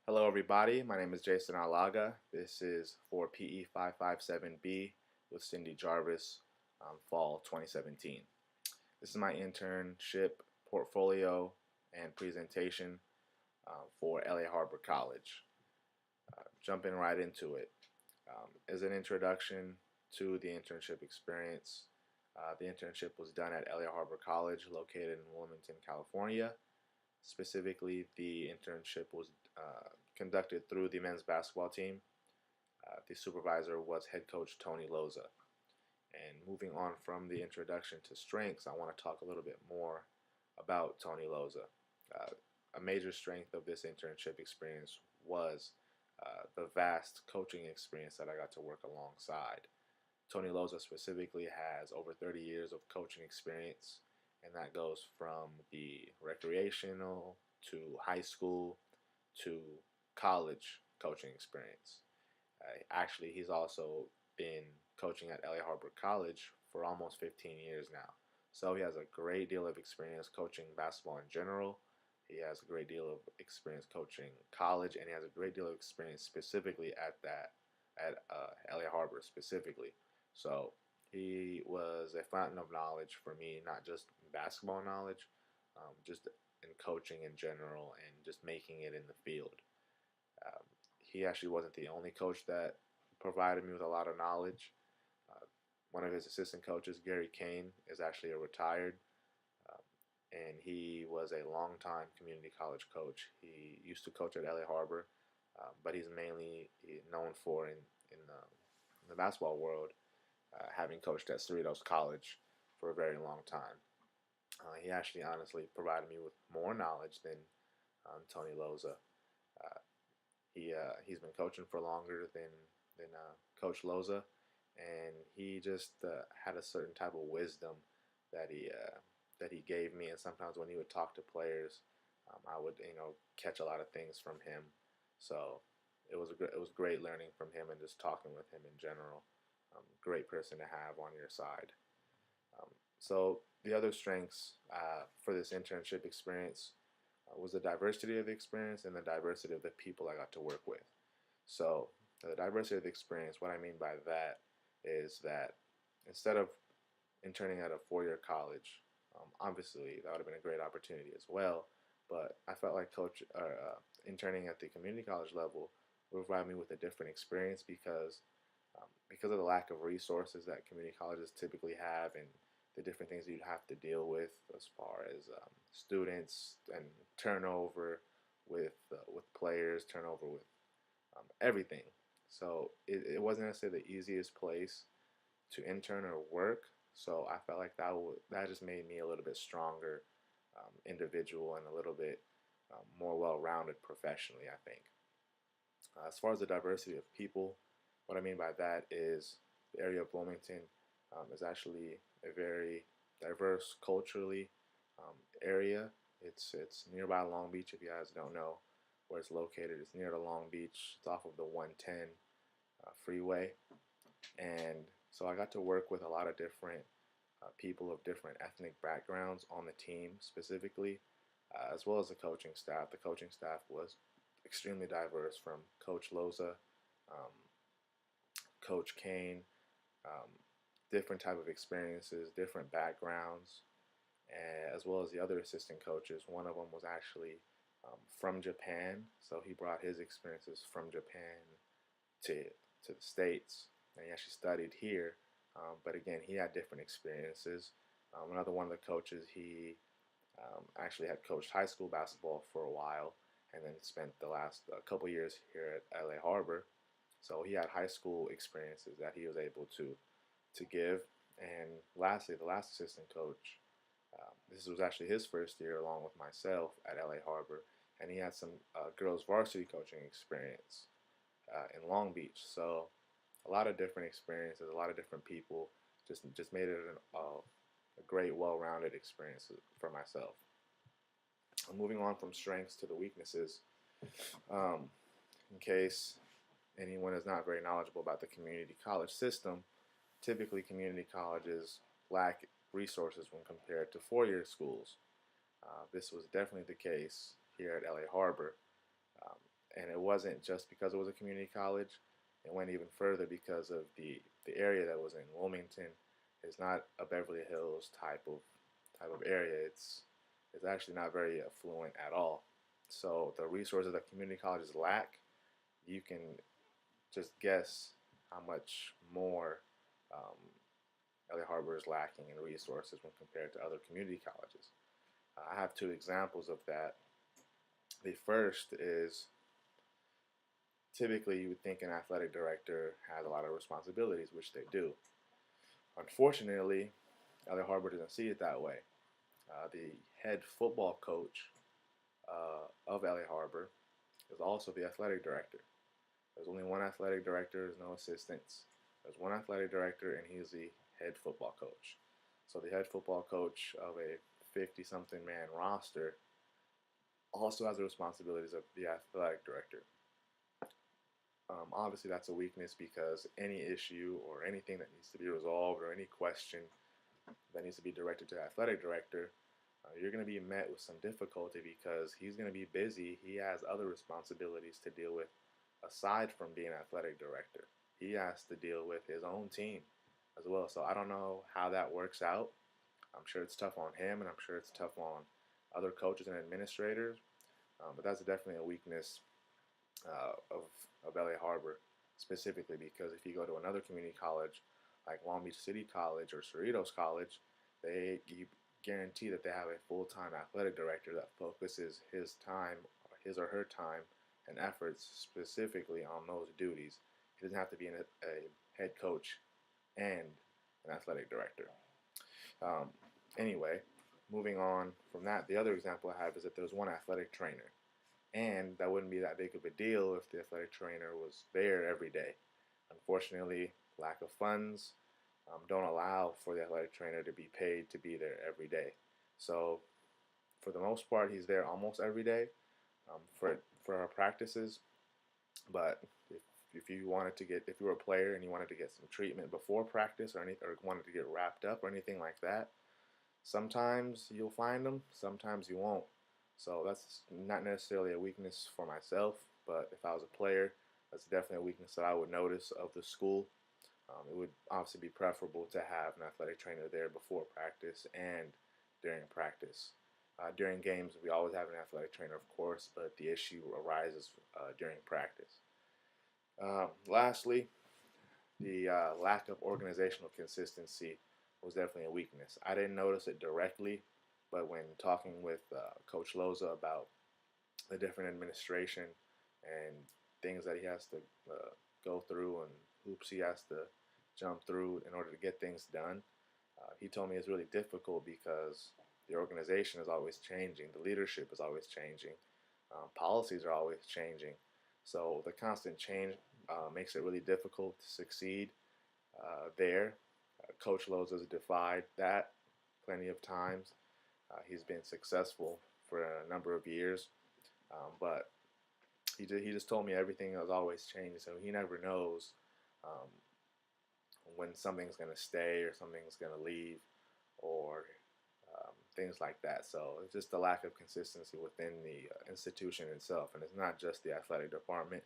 Hello everybody, my name is Jason Al-Agha. This is for PE 557B with Cindy Jarvis, fall 2017. This is my internship portfolio and presentation for LA Harbor College. Jumping right into it. As an introduction to the internship experience, the internship was done at LA Harbor College located in Wilmington, California. Specifically, the internship was conducted through the men's basketball team. The supervisor was head coach Tony Loza. And moving on from the introduction to strengths, I want to talk a little bit more about Tony Loza. Uh, a major strength of this internship experience was the vast coaching experience that I got to work alongside. Tony Loza specifically has over 30 years of coaching experience, and that goes from the recreational to high school to college coaching experience. Actually, he's also been coaching at LA Harbor College for almost 15 years now. So he has a great deal of experience coaching basketball in general. He has a great deal of experience coaching college, and he has a great deal of experience specifically at LA Harbor specifically. So he was a fountain of knowledge for me, not just basketball knowledge, just in coaching in general and just making it in the field. Um, he actually wasn't the only coach that provided me with a lot of knowledge. Uh, One of his assistant coaches, Gary Kane, is actually a retired, um, and he was a longtime community college coach. He used to coach at LA Harbor, but he's mainly known for in the basketball world, having coached at Cerritos College for a very long time. He actually honestly provided me with more knowledge than Tony Loza. Uh, he's been coaching for longer than Coach Loza, and he just had a certain type of wisdom that he gave me. And sometimes when he would talk to players, I would catch a lot of things from him. So it was great learning from him and just talking with him in general. Great person to have on your side. So the other strengths for this internship experience was the diversity of the experience and the diversity of the people I got to work with. So the diversity of the experience, what I mean by that is that instead of interning at a four-year college, obviously that would have been a great opportunity as well. But I felt like interning at the community college level would provide me with a different experience because of the lack of resources that community colleges typically have and the different things you'd have to deal with as far as students and turnover with players, turnover with everything. So it wasn't necessarily the easiest place to intern or work. So I felt like that just made me a little bit stronger individual and a little bit more well-rounded professionally, I think. As far as the diversity of people, what I mean by that is the area of Wilmington is actually a very diverse culturally area. It's nearby Long Beach. If you guys don't know where it's located, it's near to Long Beach. It's off of the 110 freeway, and so I got to work with a lot of different people of different ethnic backgrounds on the team specifically, as well as the coaching staff. The coaching staff was extremely diverse, from Coach Loza, um, Coach Kane, um, different type of experiences, different backgrounds, as well as the other assistant coaches. One of them was actually from Japan, so he brought his experiences from Japan to to the States, and he actually studied here. But again, he had different experiences. Another one of the coaches, he actually had coached high school basketball for a while, and then spent the last couple years here at LA Harbor. So he had high school experiences that he was able to give. And lastly, the last assistant coach, this was actually his first year along with myself at LA Harbor, and he had some girls varsity coaching experience in Long Beach. So a lot of different experiences, a lot of different people, just made it a great, well-rounded experience for myself. Moving on from strengths to the weaknesses, um, in case anyone is not very knowledgeable about the community college system, typically community colleges lack resources when compared to four-year schools. This was definitely the case here at LA Harbor. Um, And it wasn't just because it was a community college. It went even further because of the area that was in Wilmington. It's not a Beverly Hills type of area. It's actually not very affluent at all. So the resources that community colleges lack, you can just guess how much more um, LA Harbor is lacking in resources when compared to other community colleges. I have two examples of that. The first is, typically you would think an athletic director has a lot of responsibilities, which they do. Unfortunately, LA Harbor doesn't see it that way. The head football coach of LA Harbor is also the athletic director. There's only one athletic director, there's no assistants. There's one athletic director, and he's the head football coach. So the head football coach of a 50-something man roster also has the responsibilities of the athletic director. Obviously, that's a weakness because any issue or anything that needs to be resolved or any question that needs to be directed to the athletic director, you're going to be met with some difficulty because he's going to be busy. He has other responsibilities to deal with aside from being athletic director. He has to deal with his own team as well. So I don't know how that works out. I'm sure it's tough on him, and I'm sure it's tough on other coaches and administrators. But that's definitely a weakness of LA Harbor specifically, because if you go to another community college like Long Beach City College or Cerritos College, you guarantee that they have a full-time athletic director that focuses his or her time and efforts specifically on those duties. He doesn't have to be a head coach and an athletic director. Um, anyway, moving on from that, the other example I have is that there's one athletic trainer. And that wouldn't be that big of a deal if the athletic trainer was there every day. Unfortunately, lack of funds don't allow for the athletic trainer to be paid to be there every day. So, for the most part, he's there almost every day for our practices. But if you were a player and you wanted to get some treatment before practice or wanted to get wrapped up or anything like that, sometimes you'll find them, sometimes you won't. So that's not necessarily a weakness for myself, but if I was a player, that's definitely a weakness that I would notice of the school. It would obviously be preferable to have an athletic trainer there before practice and during practice. During games, we always have an athletic trainer, of course, but the issue arises during practice. Lastly, the lack of organizational consistency was definitely a weakness. I didn't notice it directly, but when talking with Coach Loza about the different administration and things that he has to go through and hoops he has to jump through in order to get things done, he told me it's really difficult because the organization is always changing, the leadership is always changing, policies are always changing. So the constant change makes it really difficult to succeed there. Coach Loza's defied that plenty of times. He's been successful for a number of years, but he just told me everything is always changing, so he never knows when something's going to stay or something's going to leave or things like that. So it's just a lack of consistency within the institution itself, and it's not just the athletic department,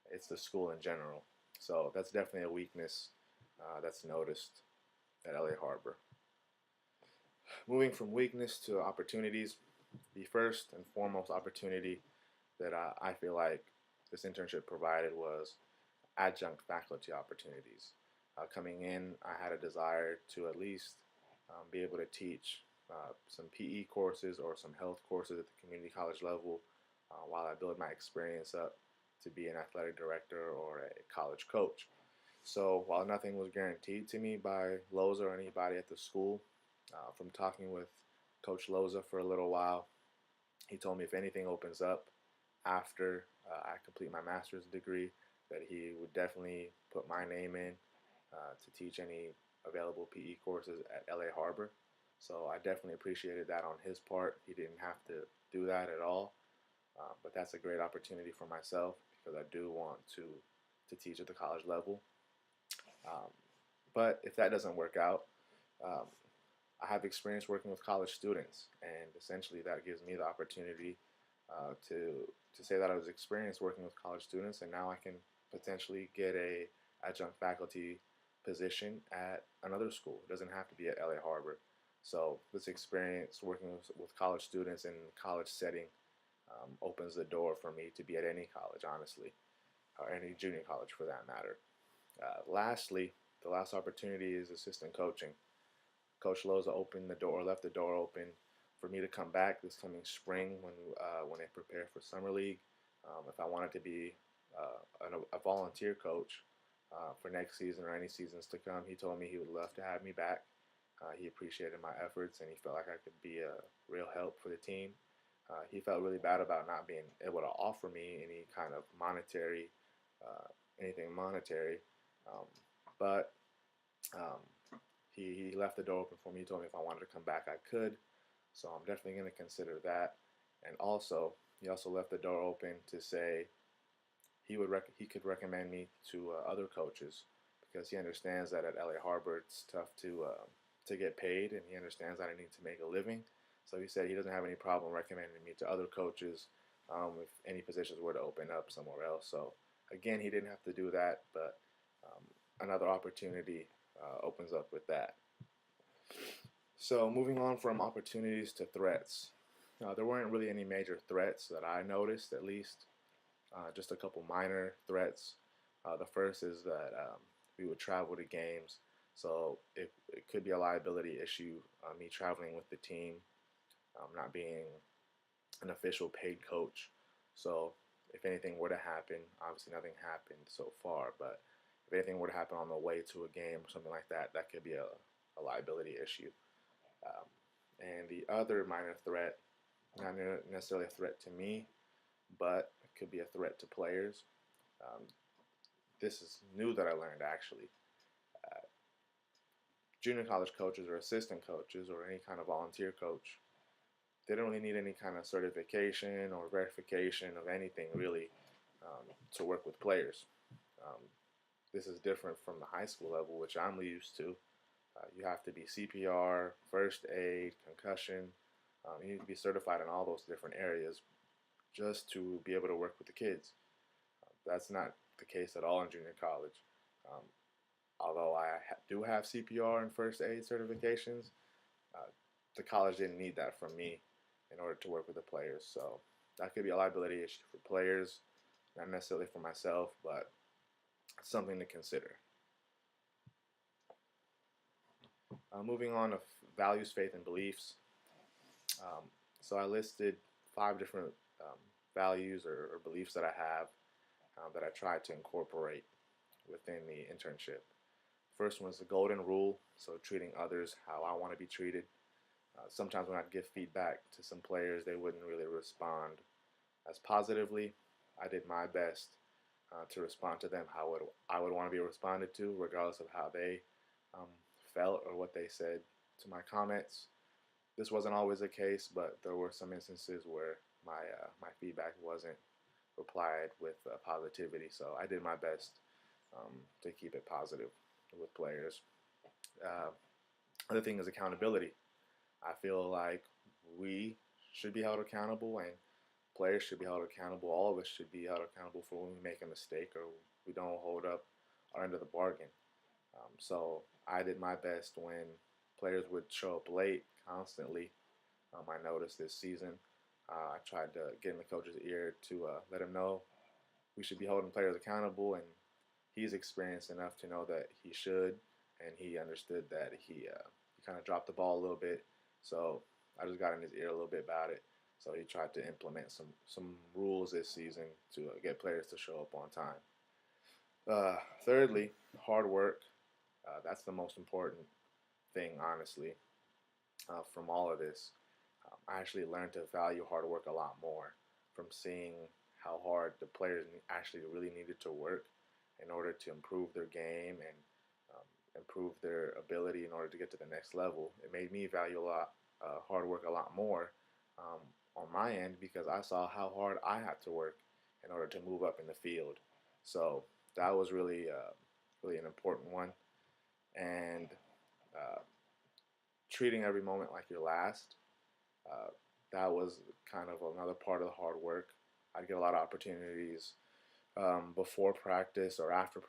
it's the school in general. So that's definitely a weakness that's noticed at LA Harbor. Moving from weakness to opportunities, the first and foremost opportunity that I feel like this internship provided was adjunct faculty opportunities. Coming in, I had a desire to at least be able to teach some PE courses or some health courses at the community college level while I build my experience up to be an athletic director or a college coach. So while nothing was guaranteed to me by Loza or anybody at the school, from talking with Coach Loza for a little while, he told me if anything opens up after I complete my master's degree, that he would definitely put my name in to teach any available PE courses at LA Harbor. So I definitely appreciated that on his part. He didn't have to do that at all, but that's a great opportunity for myself because I do want to teach at the college level. But if that doesn't work out, I have experience working with college students, and essentially that gives me the opportunity to say that I was experienced working with college students, and now I can potentially get a adjunct faculty position at another school. It doesn't have to be at LA Harbor. So this experience working with college students in college setting opens the door for me to be at any college, honestly, or any junior college for that matter. Lastly, the last opportunity is assistant coaching. Coach Loza opened the door, left the door open for me to come back this coming spring when I prepare for summer league. If I wanted to be a volunteer coach for next season or any seasons to come, he told me he would love to have me back. He appreciated my efforts and he felt like I could be a real help for the team. He felt really bad about not being able to offer me any kind of monetary, anything monetary, um, but um, he left the door open for me. He told me if I wanted to come back, I could. So I'm definitely going to consider that. And also, he also left the door open to say he could recommend me to other coaches because he understands that at LA Harbor it's tough to get paid, and he understands that I need to make a living. So he said he doesn't have any problem recommending me to other coaches if any positions were to open up somewhere else. So again, he didn't have to do that, but another opportunity opens up with that. So moving on from opportunities to threats. There weren't really any major threats that I noticed, at least. Just a couple minor threats. The first is that we would travel to games, so it could be a liability issue, me traveling with the team, not being an official paid coach. So if anything were to happen, obviously nothing happened so far, but if anything were to happen on the way to a game or something like that, that could be a liability issue. Um, and the other minor threat, not necessarily a threat to me, but it could be a threat to players. Um, this is new that I learned actually. Uh, Junior college coaches or assistant coaches or any kind of volunteer coach, they don't really need any kind of certification or verification of anything really to work with players. Um, this is different from the high school level, which I'm used to. You have to be CPR, first aid, concussion. You need to be certified in all those different areas just to be able to work with the kids. That's not the case at all in junior college. Um, Although I do have CPR and first aid certifications, uh, the college didn't need that from me in order to work with the players. So that could be a liability issue for players, not necessarily for myself, but something to consider. Moving on to values, faith, and beliefs. Um, so I listed 5 different values or beliefs that I have that I tried to incorporate within the internship. First one is the golden rule, so treating others how I want to be treated. Sometimes when I'd give feedback to some players, they wouldn't really respond as positively. I did my best to respond to them how I would want to be responded to, regardless of how they um, felt or what they said to my comments. This wasn't always the case, but there were some instances where my feedback wasn't replied with positivity. So I did my best to keep it positive with players. Uh, Other thing is accountability. I feel like we should be held accountable, and players should be held accountable. All of us should be held accountable for when we make a mistake or we don't hold up our end of the bargain. So I did my best when players would show up late constantly. I noticed this season. I tried to get in the coach's ear to let him know we should be holding players accountable, and he's experienced enough to know that he should, and he understood that he kind of dropped the ball a little bit. So I just got in his ear a little bit about it. So he tried to implement some rules this season to get players to show up on time. Thirdly, hard work. That's the most important thing, honestly, from all of this. I actually learned to value hard work a lot more from seeing how hard the players actually really needed to work in order to improve their game and improve their ability in order to get to the next level. It made me value hard work a lot more on my end because I saw how hard I had to work in order to move up in the field. So that was really an important one. And uh, treating every moment like your last. Uh, that was kind of another part of the hard work. I'd get a lot of opportunities before practice or after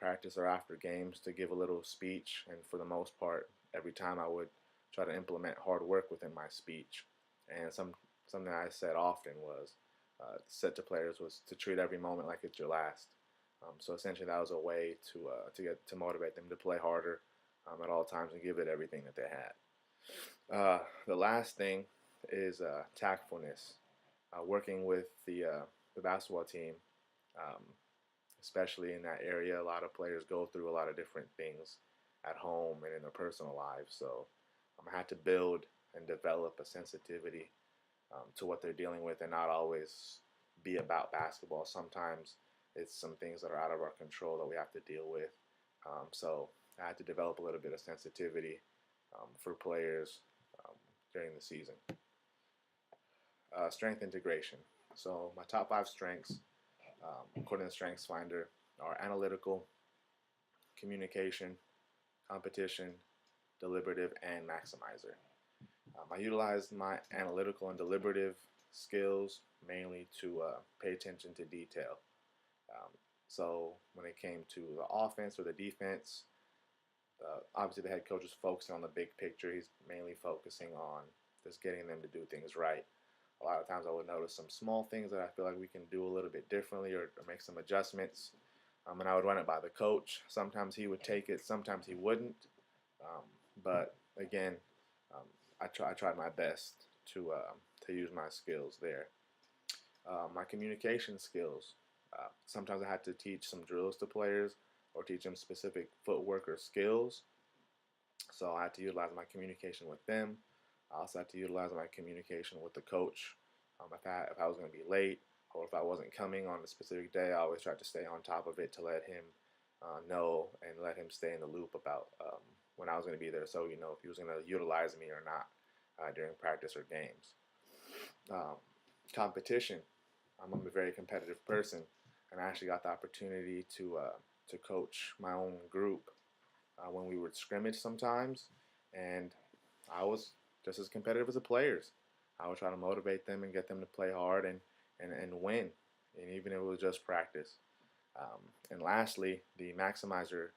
games to give a little speech. And for the most part, every time I would try to implement hard work within my speech. And something I said often was said to players was to treat every moment like it's your last. So essentially, that was a way to motivate them to play harder at all times and give it everything that they had. The last thing is tactfulness. Working with the basketball team, um, especially in that area, a lot of players go through a lot of different things at home and in their personal lives. So I had to build and develop a sensitivity to what they're dealing with, and not always be about basketball. Sometimes it's some things that are out of our control that we have to deal with. So I had to develop a little bit of sensitivity for players during the season. Strength integration. So my top 5 strengths, according to Strengths Finder, are analytical, communication, competition, deliberative, and maximizer. I utilize my analytical and deliberative skills mainly to pay attention to detail. Um, so when it came to the offense or the defense, obviously the head coach is focusing on the big picture. He's mainly focusing on just getting them to do things right. A lot of times I would notice some small things that I feel like we can do a little bit differently, or make some adjustments. And I would run it by the coach. Sometimes he would take it, sometimes he wouldn't. But again, um, I tried my best to use my skills there. My communication skills. Sometimes I had to teach some drills to players or teach them specific footwork or skills. So I had to utilize my communication with them. I also had to utilize my communication with the coach. If I was going to be late, or if I wasn't coming on a specific day, I always tried to stay on top of it to let him know and let him stay in the loop about when I was going to be there, so if he was going to utilize me or not during practice or games. Um, Competition. I'm a very competitive person, and I actually got the opportunity to coach my own group when we would scrimmage sometimes, and I was just as competitive as the players. I would try to motivate them and get them to play hard and win, and even if it was just practice. And lastly, the maximizer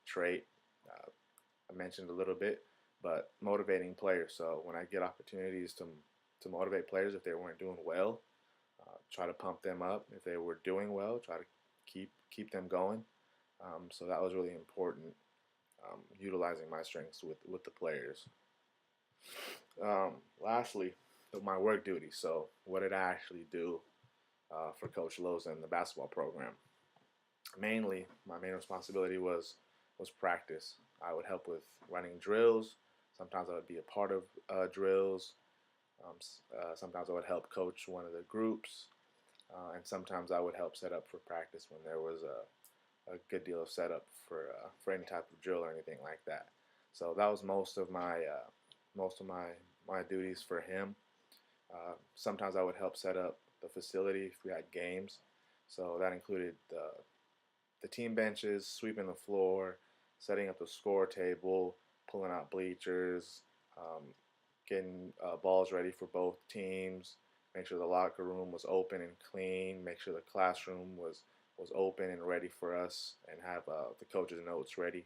trait, I mentioned a little bit, but motivating players. So when I get opportunities to motivate players if they weren't doing well, try to pump them up. If they were doing well, try to keep them going. So that was really important, utilizing my strengths with the players. Lastly, my work duty. So what did I actually do for Coach Loza in the basketball program? Mainly, my main responsibility was practice. I would help with running drills. Sometimes I would be a part of drills. Sometimes I would help coach one of the groups, and sometimes I would help set up for practice when there was a good deal of setup for any type of drill or anything like that. So that was most of my duties for him. Sometimes I would help set up the facility if we had games. So that included the team benches, sweeping the floor, setting up the score table, pulling out bleachers, getting balls ready for both teams, make sure the locker room was open and clean, make sure the classroom was open and ready for us, and have the coaches' notes ready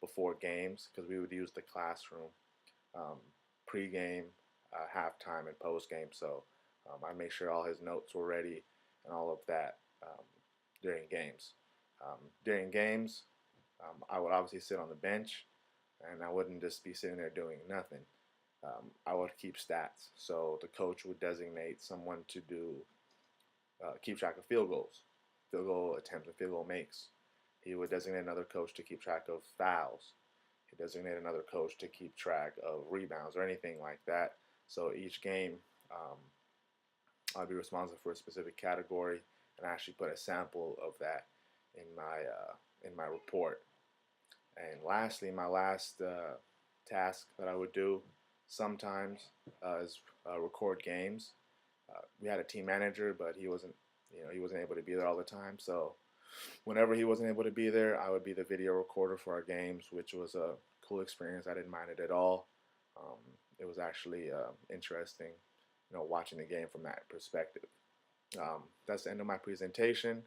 before games, because we would use the classroom um, pre-game, halftime, and post-game. So I make sure all his notes were ready and all of that during games. During games, I would obviously sit on the bench, and I wouldn't just be sitting there doing nothing. I would keep stats. So the coach would designate someone to keep track of field goals, field goal attempts, and field goal makes. He would designate another coach to keep track of fouls. He designated another coach to keep track of rebounds or anything like that. So each game, I'd be responsible for a specific category, and I actually put a sample of that in my report. And lastly, my last task that I would do sometimes is record games. We had a team manager, but he wasn't able to be there all the time. So whenever he wasn't able to be there, I would be the video recorder for our games, which was a cool experience. I didn't mind it at all. It was actually interesting watching the game from that perspective. That's the end of my presentation.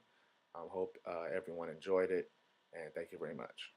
Hope everyone enjoyed it, and thank you very much.